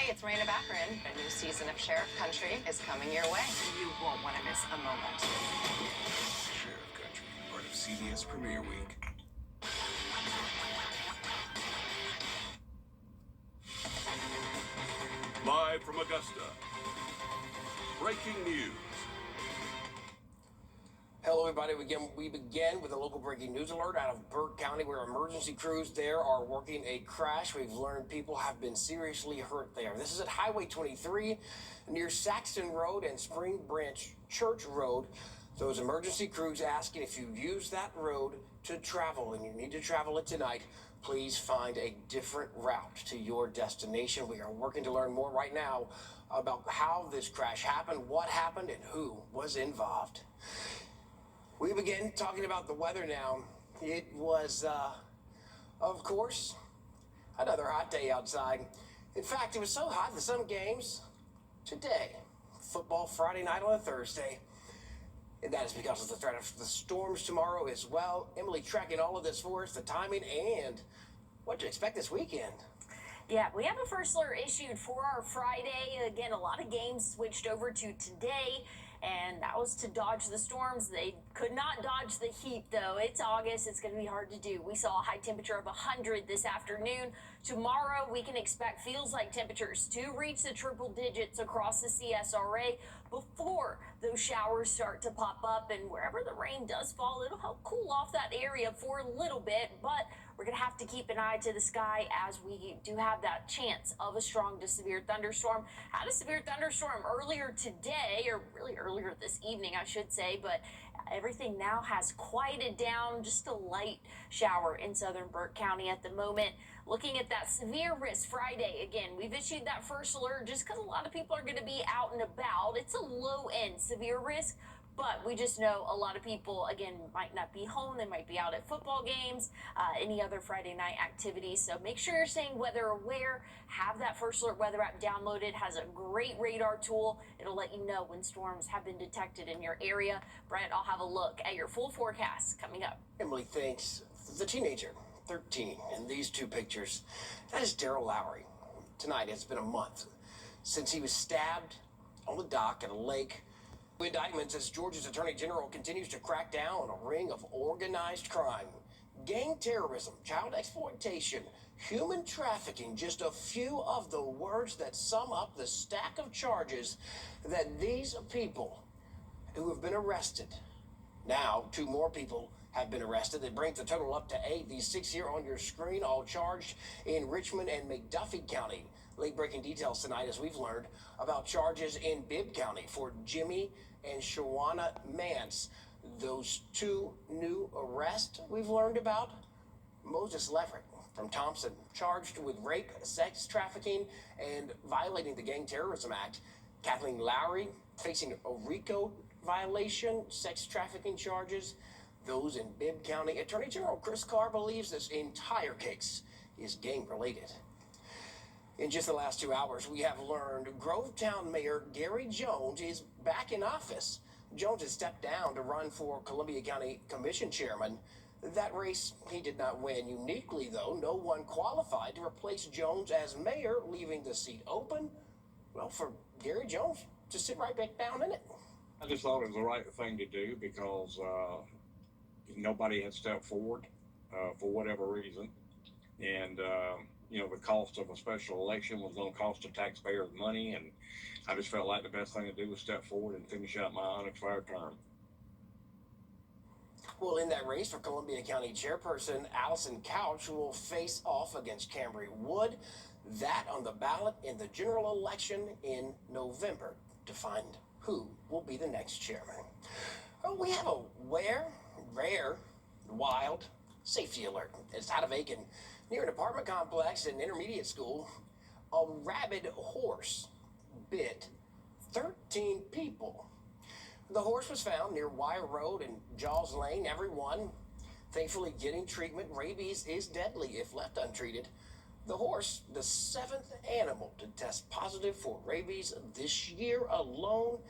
Hey, it's Miranda Baccarin. A new season of Sheriff Country is coming your way. You won't want to miss a moment. Sheriff Country, part of CBS Premiere Week. Live from Augusta, breaking news. Hello, everybody. We begin with a local breaking news alert out of Burke County, where emergency crews there are working a crash. We've learned people have been seriously hurt there. This is at Highway 23 near Saxton Road and Spring Branch Church Road. Those emergency crews asking if you use that road to travel and you need to travel it tonight, please find a different route to your destination. We are working to learn more right now about how this crash happened, what happened, and who was involved. We begin talking about the weather now. It was, of course, another hot day outside. In fact, it was so hot that some games today, football Friday night on a Thursday, and that is because of the threat of the storms tomorrow as well. Emily tracking all of this for us, the timing, and what to expect this weekend. Yeah, we have a first alert issued for our Friday. Again, a lot of games switched over to today, and that was to dodge the storms. They could not dodge the heat, though. It's August. It's going to be hard to do. We saw a high temperature of 100 this afternoon. Tomorrow, we can expect feels-like temperatures to reach the triple digits across the CSRA before those showers start to pop up. And wherever the rain does fall, it'll help cool off that area for a little bit. But we're going to have to keep an eye to the sky as we do have that chance of a strong to severe thunderstorm. Had a severe thunderstorm earlier today, or really earlier this evening, I should say, but everything now has quieted down. Just a light shower in southern Burke County at the moment. Looking at that severe risk Friday, again, we've issued that first alert just because a lot of people are going to be out and about. It's a low-end severe risk, but we just know a lot of people, again, might not be home. They might be out at football games, any other Friday night activities. So make sure you're staying weather aware. Have that first alert weather app downloaded. Has a great radar tool. It'll let you know when storms have been detected in your area. Brent, I'll have a look at your full forecast coming up. Emily, thanks. The teenager, 13, in these two pictures, that is Daryl Lowry. Tonight, it's been a month since he was stabbed on the dock at a lake. Indictments as Georgia's Attorney General continues to crack down on a ring of organized crime, gang terrorism, child exploitation, human trafficking, just a few of the words that sum up the stack of charges that these people who have been arrested. Now, 2 more people have been arrested. It brings the total up to 8. These 6 here on your screen, all charged in Richmond and McDuffie County. Late-breaking details tonight as we've learned about charges in Bibb County for Jimmy and Shawana Mance. Those 2 new arrests we've learned about. Moses Leverett from Thompson, charged with rape, sex trafficking, and violating the Gang Terrorism Act. Kathleen Lowry facing a RICO violation, sex trafficking charges. Those in Bibb County. Attorney General Chris Carr believes this entire case is gang-related. In just the last 2 hours, we have learned Grovetown Mayor Gary Jones is back in office. Jones has stepped down to run for Columbia County Commission Chairman. That race he did not win. Uniquely, though, no one qualified to replace Jones as mayor, leaving the seat open, well, for Gary Jones to sit right back down in it. I just thought it was the right thing to do because nobody had stepped forward for whatever reason. And, the cost of a special election was going to cost the taxpayers money. And I just felt like the best thing to do was step forward and finish out my unexpired term. Well, in that race for Columbia County Chairperson, Allison Couch will face off against Cambry Wood. That on the ballot in the general election in November to find who will be the next chairman. Oh, we have a rare, wild safety alert. It's out of Aiken, near an apartment complex and intermediate school. A rabid horse bit 13 people. The horse was found near Wire Road and Jaws Lane. Everyone thankfully getting treatment. Rabies is deadly if left untreated. The horse, the 7th animal to test positive for rabies this year alone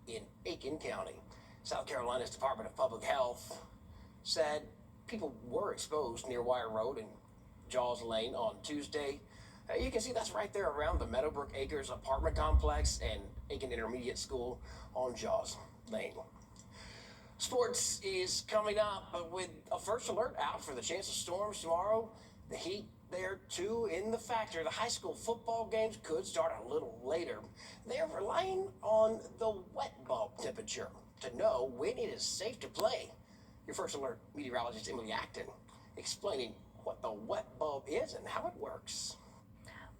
in Aiken County. South Carolina's Department of Public Health said people were exposed near Wire Road and Jaws Lane on Tuesday. You can see that's right there around the Meadowbrook Acres apartment complex and Aiken Intermediate School on Jaws Lane. Sports is coming up with a first alert out for the chance of storms tomorrow. The heat there too in the factor. The high school football games could start a little later. They're relying on the wet bulb temperature to know when it is safe to play. Your first alert meteorologist Emily Acton explaining what the wet bulb is and how it works.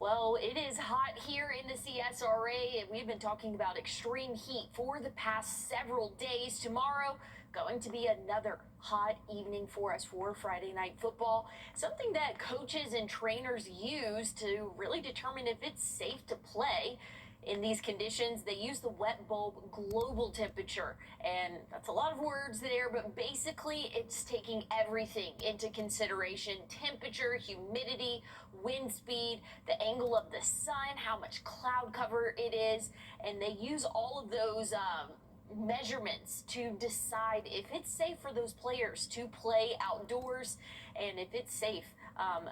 Well, it is hot here in the CSRA, and we've been talking about extreme heat for the past several days. Tomorrow, going to be another hot evening for us for Friday night football, something that coaches and trainers use to really determine if it's safe to play. In these conditions, they use the wet bulb global temperature, and that's a lot of words there, but basically it's taking everything into consideration: temperature, humidity, wind speed, the angle of the sun, how much cloud cover it is, and they use all of those measurements to decide if it's safe for those players to play outdoors and if it's safe,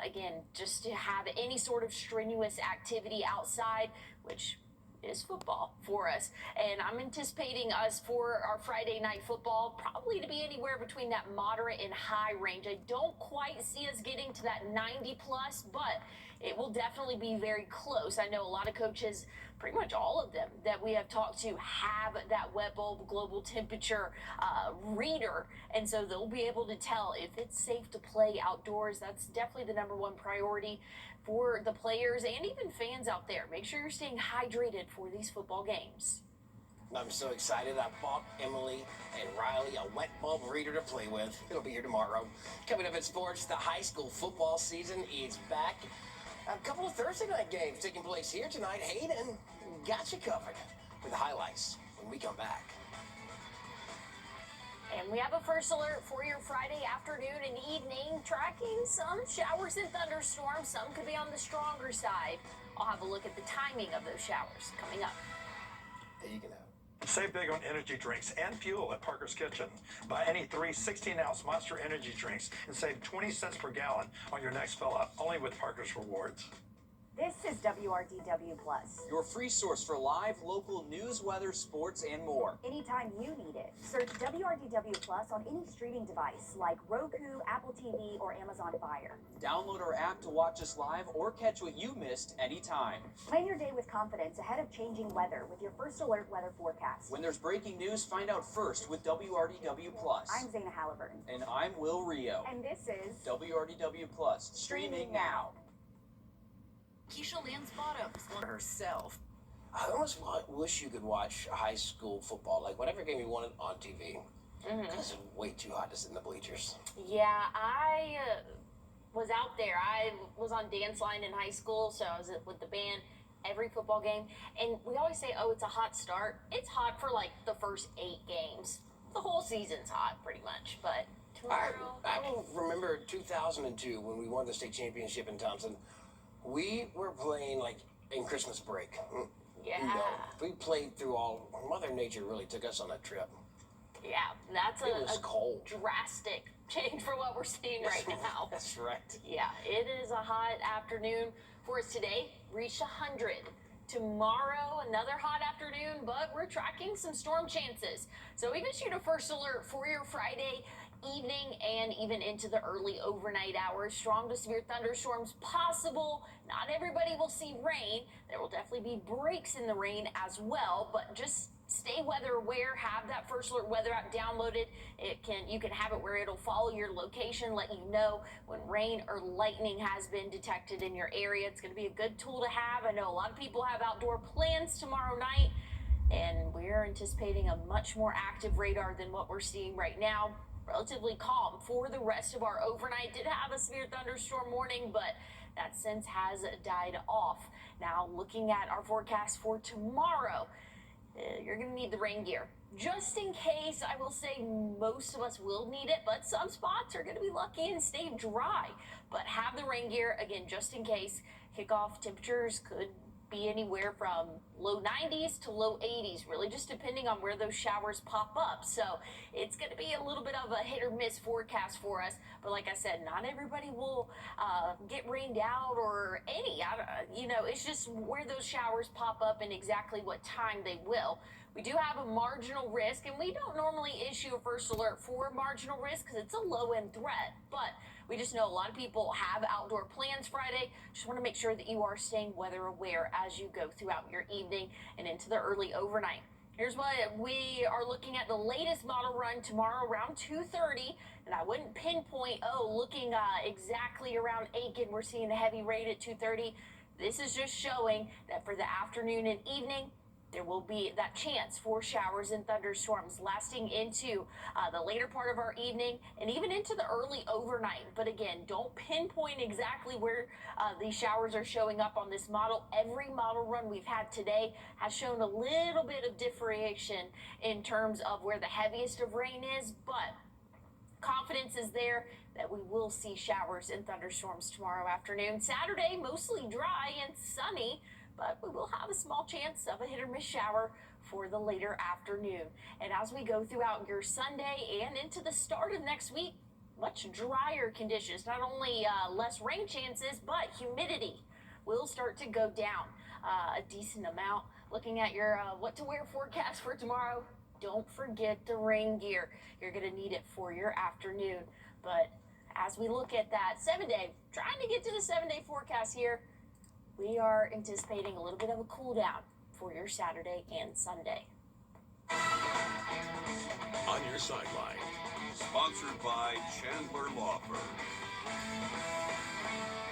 again, just to have any sort of strenuous activity outside, which is football for us. And I'm anticipating us for our Friday night football probably to be anywhere between that moderate and high range. I don't quite see us getting to that 90 plus, but it will definitely be very close. I know a lot of coaches, pretty much all of them that we have talked to, have that wet bulb global temperature reader, and so they'll be able to tell if it's safe to play outdoors. That's definitely the #1 priority for the players and even fans out there. Make sure you're staying hydrated for these football games. I'm so excited. I bought Emily and Riley a wet bulb reader to play with. It'll be here tomorrow. Coming up in sports, the high school football season is back. A couple of Thursday night games taking place here tonight. Hayden got you covered with the highlights when we come back. And we have a first alert for your Friday afternoon and evening, tracking some showers and thunderstorms. Some could be on the stronger side. I'll have a look at the timing of those showers coming up. There you can have. Save big on energy drinks and fuel at Parker's Kitchen. Buy any 3 16-ounce Monster energy drinks and save 20 cents per gallon on your next fill-up, only with Parker's Rewards. This is WRDW Plus. Your free source for live, local news, weather, sports, and more. Anytime you need it, search WRDW Plus on any streaming device like Roku, Apple TV, or Amazon Fire. Download our app to watch us live or catch what you missed anytime. Plan your day with confidence ahead of changing weather with your first alert weather forecast. When there's breaking news, find out first with WRDW Plus. I'm Zayna Halliburton. And I'm Will Rio. And this is WRDW Plus, streaming now. Keisha Lance Bottoms herself. I almost wish you could watch high school football, like whatever game you wanted on TV. Because it's way too hot to sit in the bleachers. Yeah, I was out there. I was on dance line in high school, so I was with the band every football game. And we always say, oh, it's a hot start. It's hot for like the first 8 games. The whole season's hot, pretty much. But tomorrow, I remember 2002 when we won the state championship in Thompson. We were playing like in Christmas break. yeah. You know, we played through all. Mother Nature really took us on a trip. Yeah, that's It was a cold. drastic change from what we're seeing right now. That's right. Yeah, it is a hot afternoon for us today. Reached 100. Tomorrow, another hot afternoon, but we're tracking some storm chances. So we've issued a first alert for your Friday evening and even into the early overnight hours. Strong to severe thunderstorms possible. Not everybody will see rain. There will definitely be breaks in the rain as well, but just stay weather aware. Have that first alert weather app downloaded. You can have it where it'll follow your location, let you know when rain or lightning has been detected in your area. It's going to be a good tool to have. I know a lot of people have outdoor plans tomorrow night, and we're anticipating a much more active radar than what we're seeing right now. Relatively calm for the rest of our overnight. Did have a severe thunderstorm warning, but that since has died off. Now looking at our forecast for tomorrow, you're going to need the rain gear. Just in case, I will say most of us will need it, but some spots are going to be lucky and stay dry. But have the rain gear, again, just in case. Kickoff temperatures could be anywhere from low 90s to low 80s, really just depending on where those showers pop up. So it's going to be a little bit of a hit or miss forecast for us. But like I said, not everybody will get rained out or any. It's just where those showers pop up and exactly what time they will. We do have a marginal risk, and we don't normally issue a first alert for marginal risk because it's a low-end threat. But we just know a lot of people have outdoor plans Friday. Just want to make sure that you are staying weather aware as you go throughout your evening and into the early overnight. Here's what we are looking at: the latest model run tomorrow around 2:30, and I wouldn't pinpoint, looking exactly around Aiken, we're seeing a heavy rain at 2:30. This is just showing that for the afternoon and evening, there will be that chance for showers and thunderstorms lasting into the later part of our evening and even into the early overnight. But again, don't pinpoint exactly where these showers are showing up on this model. Every model run we've had today has shown a little bit of differentiation in terms of where the heaviest of rain is, but confidence is there that we will see showers and thunderstorms tomorrow afternoon. Saturday, mostly dry and sunny, but we will have a small chance of a hit or miss shower for the later afternoon. And as we go throughout your Sunday and into the start of next week, much drier conditions. Not only less rain chances, but humidity will start to go down a decent amount. Looking at your what to wear forecast for tomorrow, don't forget the rain gear. You're going to need it for your afternoon. But as we look at that 7-day, trying to get to the 7-day forecast here, we are anticipating a little bit of a cool down for your Saturday and Sunday. On Your Sideline, sponsored by Chandler Law Firm.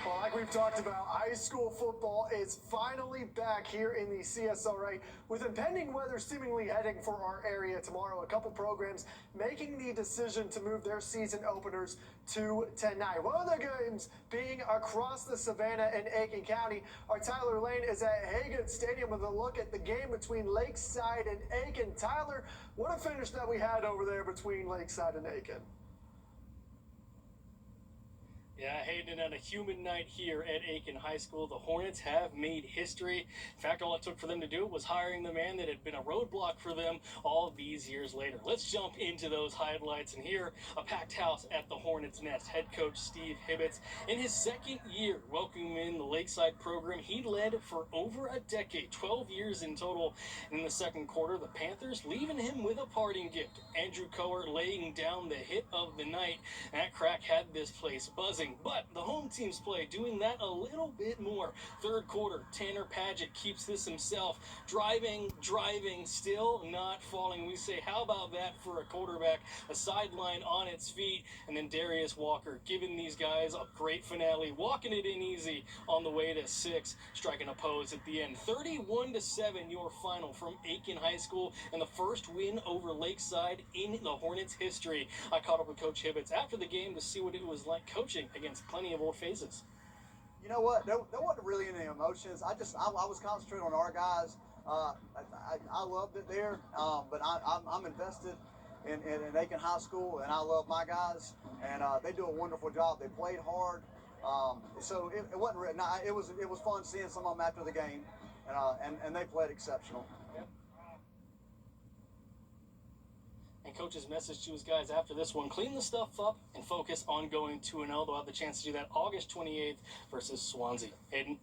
Well, like we've talked about, high school football is finally back here in the CSRA with impending weather seemingly heading for our area tomorrow. A couple programs making the decision to move their season openers to tonight. One of the games being across the Savannah in Aiken County. Our Tyler Lane is at Hagan Stadium with a look at the game between Lakeside and Aiken. Tyler, what a finish that we had over there between Lakeside and Aiken. Yeah, Hayden, on a human night here at Aiken High School, the Hornets have made history. In fact, all it took for them to do was hiring the man that had been a roadblock for them all these years later. Let's jump into those highlights. And here, a packed house at the Hornets' nest. Head coach Steve Hibbets, in his second year welcoming in the Lakeside program, he led for over a decade, 12 years in total. In the second quarter, the Panthers leaving him with a parting gift. Andrew Coer laying down the hit of the night. That crack had this place buzzing. But the home team's play doing that a little bit more. Third quarter, Tanner Padgett keeps this himself. Driving, still not falling. We say, how about that for a quarterback? A sideline on its feet. And then Darius Walker giving these guys a great finale, walking it in easy on the way to 6, striking a pose at the end. 31-7, your final from Aiken High School, and the first win over Lakeside in the Hornets' history. I caught up with Coach Hibbets after the game to see what it was like coaching against plenty of old faces. You know what? There wasn't really any emotions. I was concentrating on our guys. I loved it there, but I'm invested in Aiken High School, and I love my guys, and they do a wonderful job. They played hard, so it wasn't really. It was fun seeing some of them after the game, and they played exceptional. And Coach's message to his guys after this one: clean the stuff up and focus on going 2-0. They'll have the chance to do that August 28th versus Swansea. Hayden?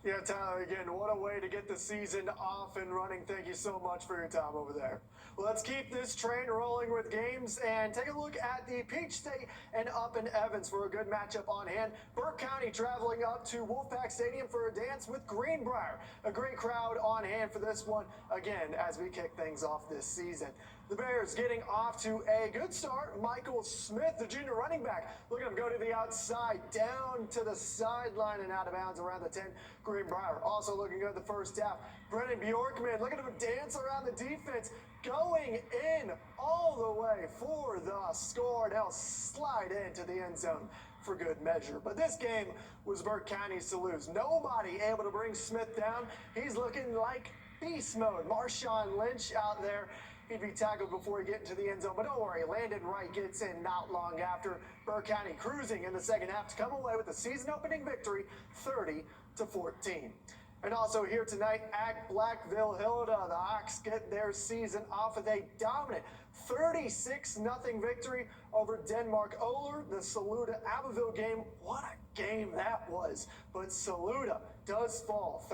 Yeah, Tyler, again, what a way to get the season off and running. Thank you so much for your time over there. Well, let's keep this train rolling with games and take a look at the Peach State and up in Evans for a good matchup on hand. Burke County traveling up to Wolfpack Stadium for a dance with Greenbrier. A great crowd on hand for this one, again, as we kick things off this season. The Bears getting off to a good start. Michael Smith, the junior running back, look at him go to the outside, down to the sideline and out of bounds around the 10. Greenbrier also looking good the first half. Brennan Bjorkman, look at him dance around the defense, going in all the way for the score. And he'll slide into the end zone for good measure. But this game was Burke County's to lose. Nobody able to bring Smith down. He's looking like beast mode. Marshawn Lynch out there. He'd be tackled before he get into the end zone, but don't worry, Landon Wright gets in not long after. Burke County cruising in the second half to come away with a season-opening victory, 30-14. And also here tonight at Blackville Hilda, the Hawks get their season off with a dominant 36-0 victory over Denmark Oler. The Saluda Abbeville game, what a game that was. But Saluda does fall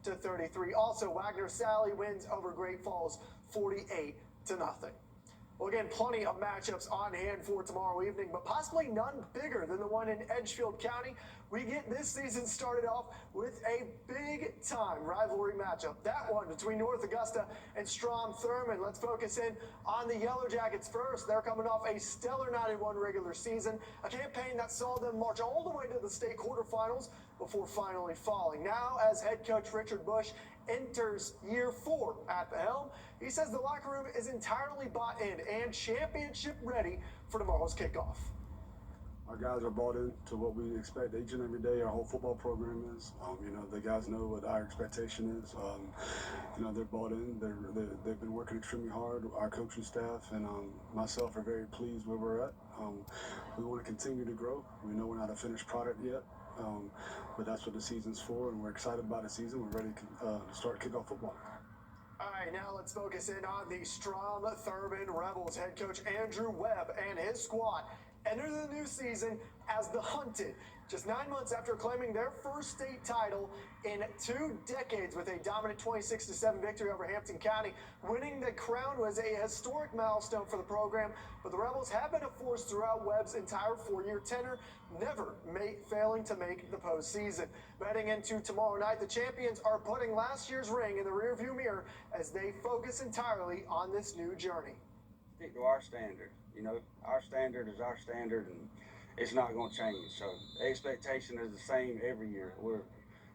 35-33. Also, Wagner Sally wins over Great Falls 48-0. Well, again, plenty of matchups on hand for tomorrow evening, but possibly none bigger than the one in Edgefield County. We get this season started off with a big-time rivalry matchup. That one between North Augusta and Strom Thurmond. Let's focus in on the Yellow Jackets first. They're coming off a stellar 91 regular season, a campaign that saw them march all the way to the state quarterfinals before finally falling. Now, as head coach Richard Bush enters year 4 at the helm, he says the locker room is entirely bought in and championship ready for tomorrow's kickoff. Our guys are bought into what we expect each and every day. Our whole football program is. The guys know what our expectation is. They're bought in. They've been working extremely hard. Our coaching staff and myself are very pleased where we're at. We want to continue to grow. We know we're not a finished product yet, but that's what the season's for, and we're excited about the season. We're ready to start kickoff football. All right, now let's focus in on the Strom Thurmond Rebels. Head coach Andrew Webb and his squad enter the new season as the Hunted, just 9 months after claiming their first state title in 2 decades with a dominant 26-7 victory over Hampton County. Winning the crown was a historic milestone for the program, but the Rebels have been a force throughout Webb's entire 4-year tenure, never failing to make the postseason. Heading into tomorrow night, the champions are putting last year's ring in the rearview mirror as they focus entirely on this new journey. Stick to our standard. Our standard is our standard, and it's not going to change. So the expectation is the same every year. We're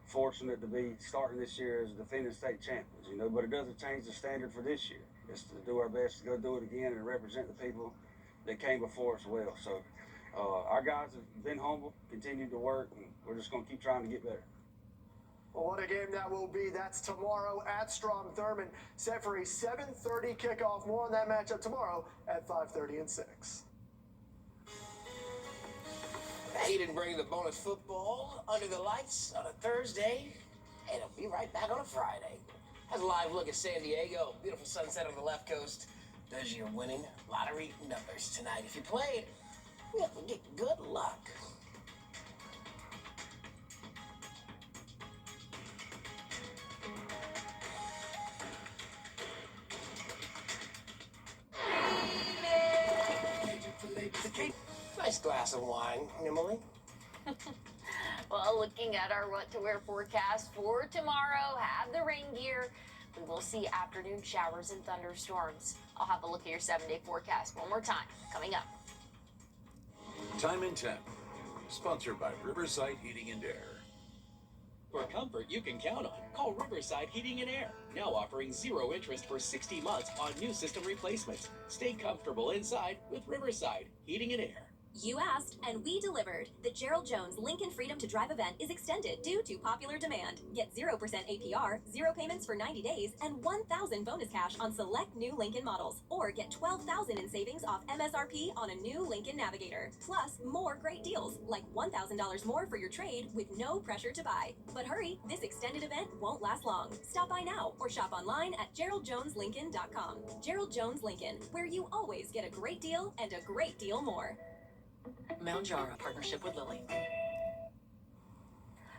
fortunate to be starting this year as defending state champions, but it doesn't change the standard for this year. It's to do our best to go do it again and represent the people that came before us well. So our guys have been humble, continued to work, and we're just going to keep trying to get better. Well, what a game that will be. That's tomorrow at Strom Thurmond, set for a 7:30 kickoff. More on that matchup tomorrow at 5:30 and 6. Hayden bringing the bonus football under the lights on a Thursday, and it'll be right back on a Friday. Has a live look at San Diego. Beautiful sunset on the left coast. Does your winning lottery numbers tonight. If you played, you have to get good luck. Nice glass of wine, Emily. Well, looking at our what to wear forecast for tomorrow, have the rain gear. We will see afternoon showers and thunderstorms. I'll have a look at your 7-day forecast one more time, coming up. Time and Temp, sponsored by Riverside Heating and Air. For comfort you can count on, call Riverside Heating and Air. Now offering 0 interest for 60 months on new system replacements. Stay comfortable inside with Riverside Heating and Air. You asked, and we delivered. The Gerald Jones Lincoln Freedom to Drive event is extended due to popular demand. Get 0% APR, 0 payments for 90 days, and $1,000 bonus cash on select new Lincoln models. Or get $12,000 in savings off MSRP on a new Lincoln Navigator. Plus, more great deals, like $1,000 more for your trade with no pressure to buy. But hurry, this extended event won't last long. Stop by now or shop online at GeraldJonesLincoln.com. Gerald Jones Lincoln, where you always get a great deal and a great deal more. Mount Jara, partnership with Lilly.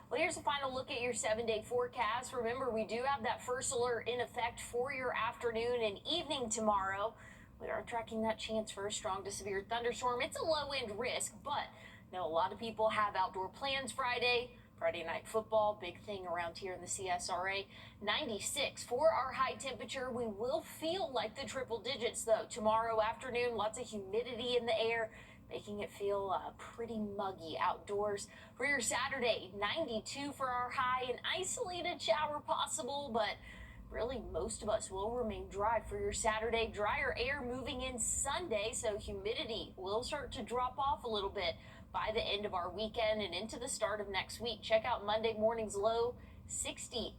Well, here's a final look at your 7-day forecast. Remember, we do have that first alert in effect for your afternoon and evening tomorrow. We are tracking that chance for a strong to severe thunderstorm. It's a low-end risk, but a lot of people have outdoor plans Friday night football, big thing around here in the CSRA. 96 for our high temperature. We will feel like the triple digits, though. Tomorrow afternoon, lots of humidity in the air, making it feel pretty muggy outdoors. For your Saturday, 92 for our high, an isolated shower possible, but really most of us will remain dry for your Saturday. Drier air moving in Sunday, so humidity will start to drop off a little bit by the end of our weekend and into the start of next week. Check out Monday morning's low, 68.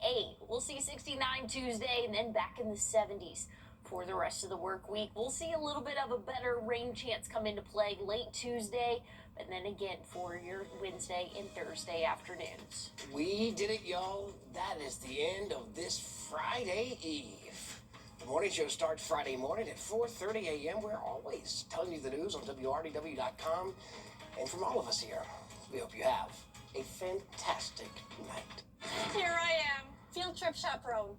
We'll see 69 Tuesday and then back in the 70s For the rest of the work week, we'll see a little bit of a better rain chance come into play late Tuesday, and then again for your Wednesday and Thursday afternoons. We did it, y'all. That is the end of this Friday Eve. The morning show starts Friday morning at 4:30 a.m. We're always telling you the news on WRDW.com. And from all of us here, we hope you have a fantastic night. Here I am, field trip chaperone.